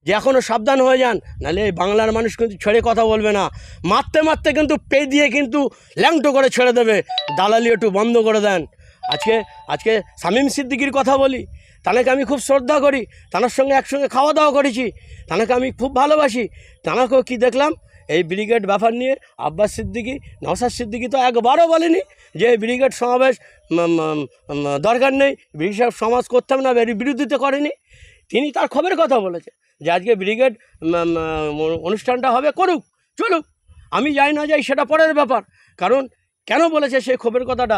যে এখনও সাবধান হয়ে যান, নাহলে এই বাংলার মানুষ কিন্তু ছেড়ে কথা বলবে না। মারতে মারতে কিন্তু পে দিয়ে কিন্তু ল্যাংটো করে ছেড়ে দেবে। দালালি একটু বন্ধ করে দেন। আজকে শামীম সিদ্দিকীর কথা বলি, তাকে আমি খুব শ্রদ্ধা করি, তার সঙ্গে একসঙ্গে খাওয়া দাওয়া করেছি, তাকে আমি খুব ভালোবাসি। তাকেও কি দেখলাম এই ব্রিগেড ব্যাপার নিয়ে আব্বাস সিদ্দিকী, নওশাদ সিদ্দিকী তো একবারও বলেনি যে ব্রিগেড সমাবেশ দরকার নেই, ব্রিগেড সমাজ করতাম না, এর বিরোধিতা করেনি। তিনি তার খবরের কথা বলেছে যে আজকে ব্রিগেড অনুষ্ঠানটা হবে, করুক, চলুক। আমি যাই না যাই সেটা পরের ব্যাপার, কারণ কেন বলেছে সেই খবরের কথাটা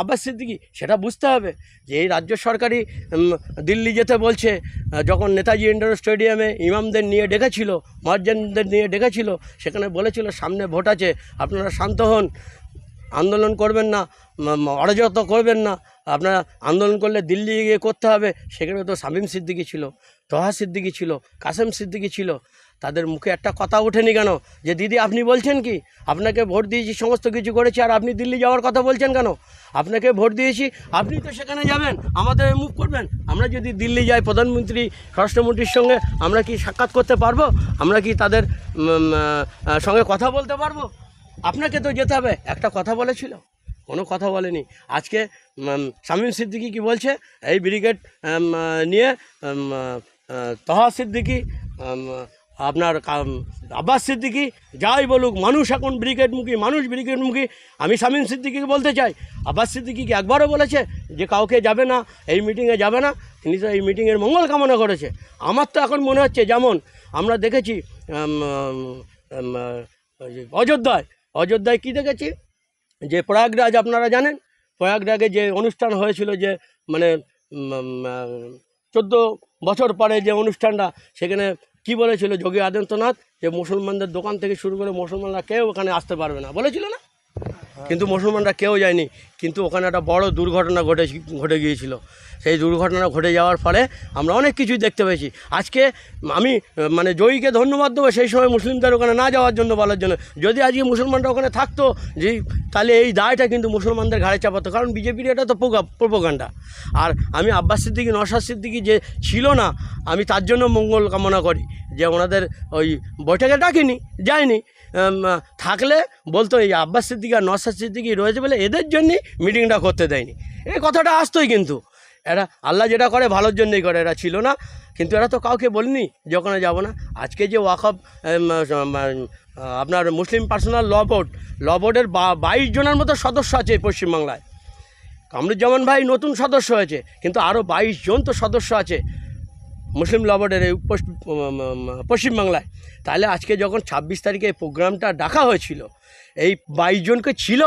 আব্বাস সিদ্দিকী সেটা বুঝতে হবে। যে এই রাজ্য সরকারই দিল্লি যেতে বলছে, যখন নেতাজি ইন্ডোর স্টেডিয়ামে ইমামদের নিয়ে ডেকেছিল, মুয়াজ্জিনদের নিয়ে ডেকেছিল, সেখানে বলেছিল সামনে ভোট আছে, আপনারা শান্ত হন, আন্দোলন করবেন না, অরাজকতা করবেন না, আপনারা আন্দোলন করলে দিল্লি গিয়ে করতে হবে। সেখানে তো শামীম সিদ্দিকী ছিল, তোহা সিদ্দিকী ছিল, কাসেম সিদ্দিকী ছিল। তাদের মুখে একটা কথা ওঠেনি কেন যে দিদি আপনি বলছেন কি, আপনাকে ভোট দিয়েছি, সমস্ত কিছু করেছি, আর আপনি দিল্লি যাওয়ার কথা বলছেন কেন? আপনাকে ভোট দিয়েছি, আপনি তো সেখানে যাবেন, আমাদের মুখ করবেন। আমরা যদি দিল্লি যাই প্রধানমন্ত্রী, স্বরাষ্ট্রমন্ত্রীর সঙ্গে, আমরা কি সাক্ষাৎ করতে পারবো? আমরা কি তাদের সঙ্গে কথা বলতে পারবো? আপনাকে তো যেতে হবে। একটা কথা বলেছিল? কোনো কথা বলেনি। আজকে শামীম সিদ্দিকী কি বলছে, এই ব্রিগেড নিয়ে তোহা সিদ্দিকী, আপনার আব্বাস সিদ্দিকী যাই বলুক, মানুষ এখন ব্রিগেডমুখী, মানুষ ব্রিগেডমুখী। আমি শামীম সিদ্দিকীকে বলতে চাই, আব্বাস সিদ্দিকীকে একবারও বলেছে যে কাউকে যাবে না, এই মিটিংয়ে যাবে না? তিনি তো এই মিটিংয়ের মঙ্গল কামনা করেছে। আমার তো এখন মনে হচ্ছে, যেমন আমরা দেখেছি অযোধ্যায় কি দেখেছি, যে প্রয়াগরাজ, আপনারা জানেন প্রয়াগরাজে যে অনুষ্ঠান হয়েছিল, যে মানে 14 বছর পরে যে অনুষ্ঠানটা, সেখানে কি বলেছিল যোগী আদিত্যনাথ, যে মুসলমানদের দোকান থেকে শুরু করে মুসলমানরা কেউ ওখানে আসতে পারবে না, বলেছিল না? কিন্তু মুসলমানরা কেউ যায়নি। কিন্তু ওখানে একটা বড় দুর্ঘটনা ঘটে গিয়েছিল। সেই দুর্ঘটনা ঘটে যাওয়ার ফলে আমরা অনেক কিছুই দেখতে পেয়েছি। আজকে আমি মানে জয়ীকে ধন্যবাদ দেবো সেই সময় মুসলিমদের ওখানে না যাওয়ার জন্য, বলার জন্য। যদি আজকে মুসলমানরা ওখানে থাকতো, যে তাহলে এই দায়টা কিন্তু মুসলমানদের ঘাড়ে চাপাতো, কারণ বিজেপির এটা তো প্রোপাগান্ডা। আর আমি আব্বাস সিদ্দিকী, নওশাদ সিদ্দিকী যে ছিল না, আমি তার জন্য মঙ্গল কামনা করি যে ওনাদের ওই বৈঠকে ডাকিনি, যায়নি। থাকলে বলতো এই আব্বাস সিদ্দিকী আর নওশাদ সিদ্দিকী রয়েছে বলে এদের জন্যই মিটিংটা করতে দেয়নি, এই কথাটা আসতোই। কিন্তু এরা আল্লাহ যেটা করে ভালোর জন্যই করে, এরা ছিল না। কিন্তু এরা তো কাউকে বলেনি যে ওখানে যাবো না। আজকে যে ওয়াকফ আপনার মুসলিম পার্সোনাল ল বোর্ডের 22 জনের মতো সদস্য আছে এই পশ্চিমবাংলায়। কামরুজ্জামান ভাই নতুন সদস্য হয়েছে, কিন্তু আরও 22 জন তো সদস্য আছে মুসলিম ল বোর্ডের এই পশ্চিমবাংলায়। তাহলে আজকে যখন 26 তারিখে এই প্রোগ্রামটা ডাকা হয়েছিল, এই 22 জনকে ছিল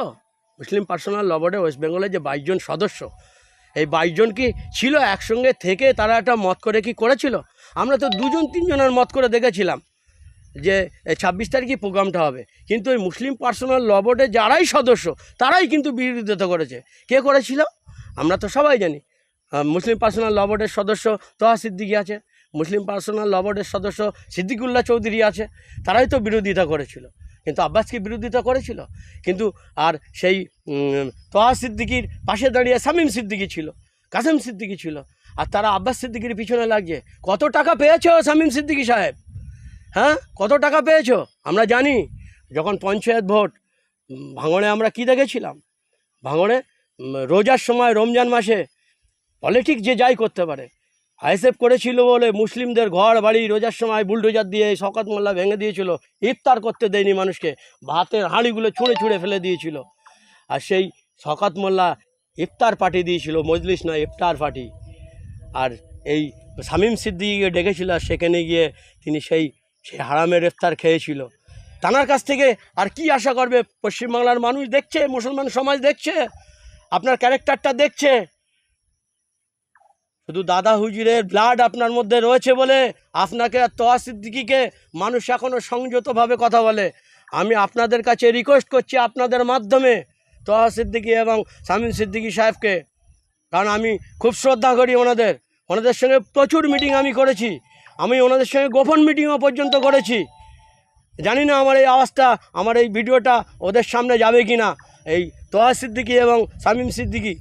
মুসলিম পার্সোনাল ল বোর্ডে ওয়েস্ট বেঙ্গলের যে 22 জন সদস্য, এই 22 জন কি ছিল একসঙ্গে থেকে তারা একটা মত করে কি করেছিল? আমরা তো 2-3 জনের মত করে দেখেছিলাম যে 26 তারিখে প্রোগ্রামটা হবে। কিন্তু ওই মুসলিম পার্সোনাল ল বোর্ডের যারাই সদস্য, তারাই কিন্তু বিরোধিতা করেছে। কে করেছিল আমরা তো সবাই জানি। মুসলিম পার্সোনাল ল বোর্ডের সদস্য তোহা সিদ্দিকী আছে, মুসলিম পার্সোনাল ল বোর্ডের সদস্য সিদ্দিকুল্লাহ চৌধুরী আছে, তারাই তো বিরোধিতা করেছিল। কিন্তু আব্বাসকে বিরোধিতা করেছিল। কিন্তু আর সেই তোহা সিদ্দিকীর পাশে দাঁড়িয়ে শামীম সিদ্দিকী ছিল, কাসেম সিদ্দিকী ছিল, আর তারা আব্বাস সিদ্দিকীর পিছনে লাগছে। কত টাকা পেয়েছো শামীম সিদ্দিকী সাহেব? হ্যাঁ, কত টাকা পেয়েছো? আমরা জানি। যখন পঞ্চায়েত ভোট ভাঙড়ে আমরা কি দেখেছিলাম, ভাঙড়ে রোজার সময়, রমজান মাসে পলিটিক্স যে যাই করতে পারে, আইএসএফ করেছিল বলে মুসলিমদের ঘর বাড়ি রোজার সময় বুলডোজার দিয়ে শওকত মোল্লা ভেঙে দিয়েছিল, ইফতার করতে দেয়নি মানুষকে, ভাতের হাঁড়িগুলো ছুঁড়ে ফেলে দিয়েছিল। আর সেই শওকত মোল্লা ইফতার পার্টি দিয়েছিল, মজলিস নয়, ইফতার পার্টি। আর এই শামীম সিদ্দিকীকে ডেকেছিল, সেখানে গিয়ে তিনি সেই হারামের ইফতার খেয়েছিল। তানার কাছ থেকে আর কি আশা করবে? পশ্চিমবাংলার মানুষ দেখছে, মুসলমান সমাজ দেখছে, আপনার ক্যারেক্টারটা দেখছে। শুধু দাদা হুজুরের ব্লাড আপনার মধ্যে রয়েছে বলে আপনাকে আর তোহা সিদ্দিকীকে মানুষ এখনও সংযতভাবে কথা বলে। আমি আপনাদের কাছে রিকোয়েস্ট করছি আপনাদের মাধ্যমে তোহা সিদ্দিকী এবং শামীম সিদ্দিকী সাহেবকে, কারণ আমি খুব শ্রদ্ধা করি ওনাদের সঙ্গে প্রচুর মিটিং আমি করেছি, আমি ওনাদের সঙ্গে গোপন মিটিংও পর্যন্ত করেছি। জানি না আমার এই আওয়াজটা, আমার এই ভিডিওটা ওদের সামনে যাবে কি না। এই তোহা সিদ্দিকী এবং শামীম সিদ্দিকী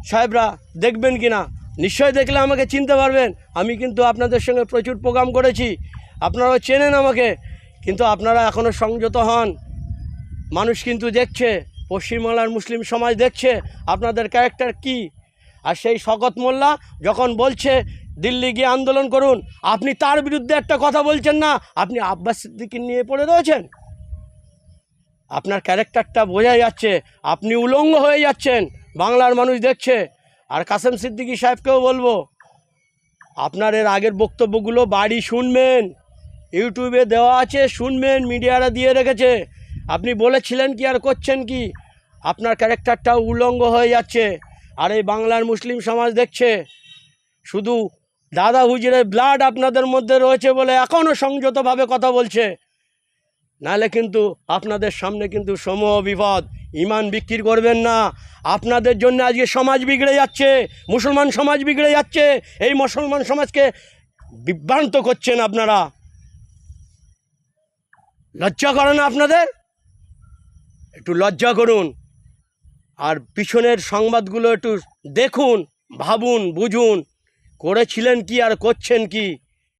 সাহেবরা দেখবেন কি না, নিশ্চয়ই দেখলে আমাকে চিনতে পারবেন। আমি কিন্তু আপনাদের সঙ্গে প্রচুর প্রোগ্রাম করেছি, আপনারাও চেনেন আমাকে, কিন্তু আপনারা এখনও সংযত হন। মানুষ কিন্তু দেখছে, পশ্চিমবাংলার মুসলিম সমাজ দেখছে আপনাদের ক্যারেক্টার কি। আর সেই শওকত মোল্লা যখন বলছে দিল্লি গিয়ে আন্দোলন করুন, আপনি তার বিরুদ্ধে একটা কথা বলছেন না, আপনি আব্বাস সিদ্দিকী নিয়ে পড়ে রয়েছেন। আপনার ক্যারেক্টারটা বোঝা যাচ্ছে, আপনি উলঙ্গ হয়ে যাচ্ছেন, বাংলার মানুষ দেখছে। আর কাসেম সিদ্দিকী সাহেবকেও বলবো, আপনার এর আগের বক্তব্যগুলো বাড়ি শুনবেন, ইউটিউবে দেওয়া আছে, শুনবেন, মিডিয়ারা দিয়ে রেখেছে। আপনি বলেছিলেন কি আর করছেন কি, আপনার ক্যারেক্টারটাও উলঙ্গ হয়ে যাচ্ছে। আর এই বাংলার মুসলিম সমাজ দেখছে, শুধু দাদা হুজুরের ব্লাড আপনাদের মধ্যে রয়েছে বলে এখনও সংযতভাবে কথা বলছে, নাহলে কিন্তু আপনাদের সামনে কিন্তু সমূহ বিপদ। ইমান বিক্রি করবেন না, আপনাদের জন্য আজকে সমাজ বিগড়ে যাচ্ছে, মুসলমান সমাজ বিগড়ে যাচ্ছে। এই মুসলমান সমাজকে বিভ্রান্ত করছেন আপনারা। লজ্জা করে না আপনাদের? একটু লজ্জা করুন। আর পিছনের সংবাদগুলো একটু দেখুন, ভাবুন, বুঝুন, করেছিলেন কি আর করছেন কি।